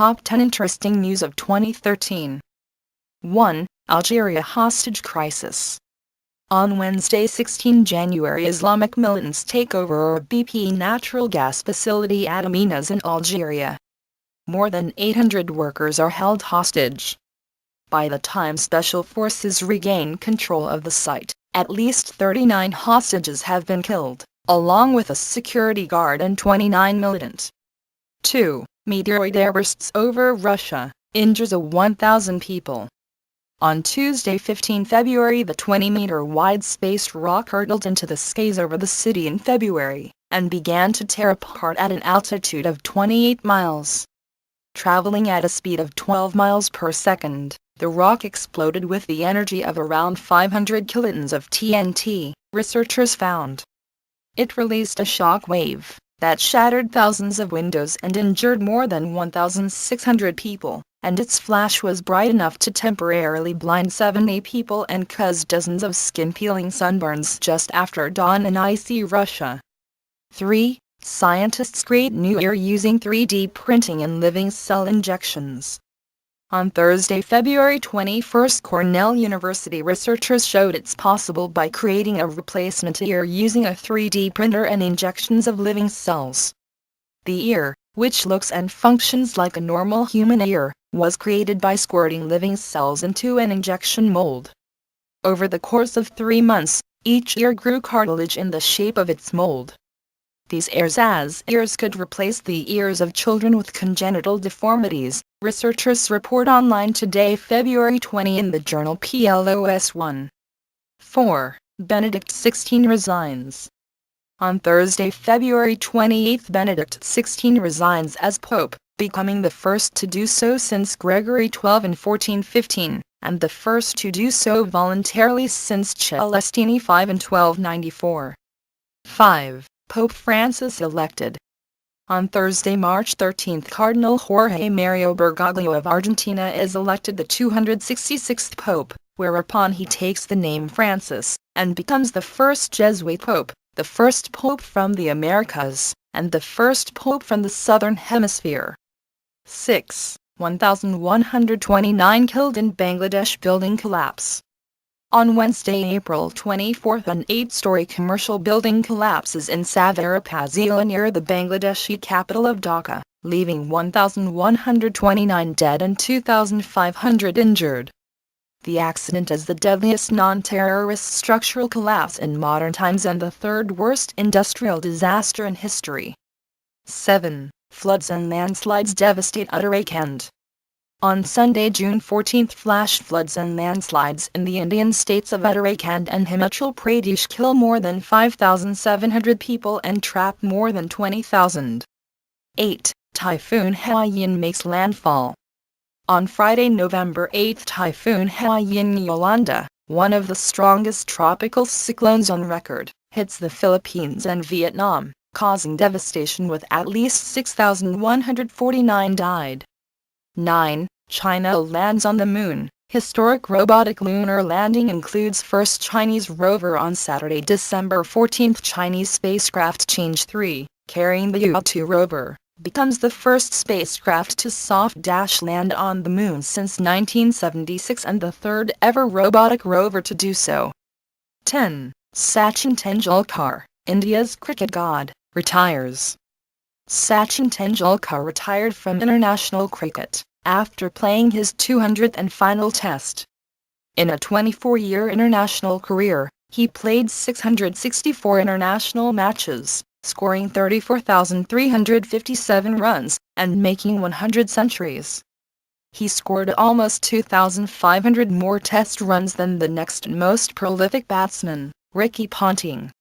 Top 10 Interesting News of 2013. 1. Algeria hostage crisis. On Wednesday 16 January, Islamic militants take over a BP natural gas facility at Amenas in Algeria. More than 800 workers are held hostage. By the time special forces regain control of the site, at least 39 hostages have been killed, along with a security guard and 29 militants. 2. Meteoroid airbursts over Russia, injures a 1,000 people. On Tuesday 15 February, the 20-meter-wide space rock hurtled into the skies over the city in February, and began to tear apart at an altitude of 28 miles. Traveling at a speed of 12 miles per second, the rock exploded with the energy of around 500 kilotons of TNT, researchers found. It released a shock wave that shattered thousands of windows and injured more than 1,600 people, and its flash was bright enough to temporarily blind 70 people and cause dozens of skin-peeling sunburns just after dawn in icy Russia. 3. Scientists create new ear using 3D printing and living cell injections. On Thursday, February 21, Cornell University researchers showed it's possible by creating a replacement ear using a 3D printer and injections of living cells. The ear, which looks and functions like a normal human ear, was created by squirting living cells into an injection mold. Over the course of 3 months, each ear grew cartilage in the shape of its mold. These ears could replace the ears of children with congenital deformities, researchers report online today, February 20, in the journal PLOS One. 4. Benedict XVI resigns. On Thursday, February 28, Benedict XVI resigns as Pope, becoming the first to do so since Gregory XII in 1415, and the first to do so voluntarily since Celestine V in 1294. 5. Pope Francis elected. On Thursday, March 13, Cardinal Jorge Mario Bergoglio of Argentina is elected the 266th Pope, whereupon he takes the name Francis, and becomes the first Jesuit Pope, the first Pope from the Americas, and the first Pope from the Southern Hemisphere. 6. 1,129 killed in Bangladesh building collapse. On Wednesday, April 24, an 8-story commercial building collapses in Savarapur Zila near the Bangladeshi capital of Dhaka, leaving 1,129 dead and 2,500 injured. The accident is the deadliest non-terrorist structural collapse in modern times and the third worst industrial disaster in history. 7. Floods and landslides devastate Uttarakhand. On Sunday, June 14, flash floods and landslides in the Indian states of Uttarakhand and Himachal Pradesh kill more than 5,700 people and trap more than 20,000. 8. Typhoon Haiyan makes landfall. On Friday, November 8, Typhoon Haiyan Yolanda, one of the strongest tropical cyclones on record, hits the Philippines and Vietnam, causing devastation with at least 6,149 died. 9. China lands on the Moon. Historic robotic lunar landing includes first Chinese rover on Saturday, December 14. Chinese spacecraft Change 3, carrying the Yutu rover, becomes the first spacecraft to soft land on the Moon since 1976 and the third ever robotic rover to do so. 10. Sachin Tendulkar, India's cricket god, retires. Sachin Tendulkar retired from international cricket after playing his 200th and final test. In a 24-year international career, he played 664 international matches, scoring 34,357 runs, and making 100 centuries. He scored almost 2,500 more test runs than the next most prolific batsman, Ricky Ponting.